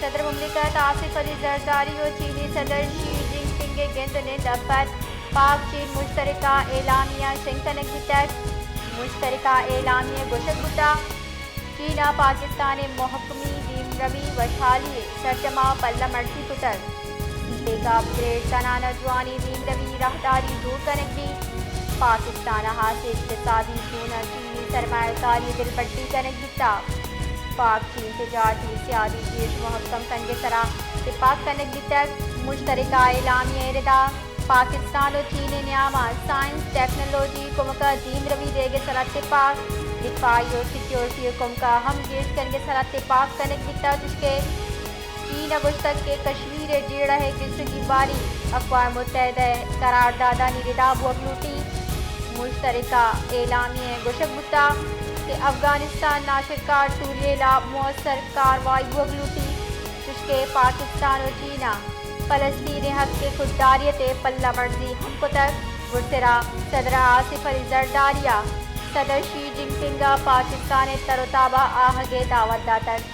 صدر مملکت آصف علی زرداری اور چینی صدر شی جن پنگ گند نے دفتر پاک چین مشترکہ اعلامیہ شنکنگ تک مشترکہ اعلامیہ گوشت بتا چینا پاکستان محکمی دیم روی وشالی سرچما پلہ مرسی پتر بیگا اپگریڈ تنانا جوانی دیم روی راہداری دور کنگی پاکستان حاصل اقتصادی زون چینی سرمایہ کاری دل پٹی کنگتا پاک چین تجارتی سیادی جیش محکم کنگ سرا اتفاق کنگی تک مشترکہ اعلامیہ ردا پاکستان و چین نیاما سائنس ٹیکنالوجی کمکا دیم روی دے گے سرا اتفاق دفاعی اور سیکیورٹی کمکا ہم گیش کنگے سرا اتفاق کنگتا جس کے چین اگست کے کشمیر جیڑا ہے کسگی باری اقوام متحدہ قراردادہ نردا بوگلوٹی مشترکہ اعلامیہ گوشت بتا کہ افغانستان ناشرکار سوریہ لا مؤثر کاروائی بوگلوٹی جس کے پاکستان و چینا فلسطین حق کے خودداریت پلہ مرزی ہم کتر برسرا صدر آصف علی زرداریہ صدر شی جن پنگا پاکستان تر و تابہ آہگے دعوت داتر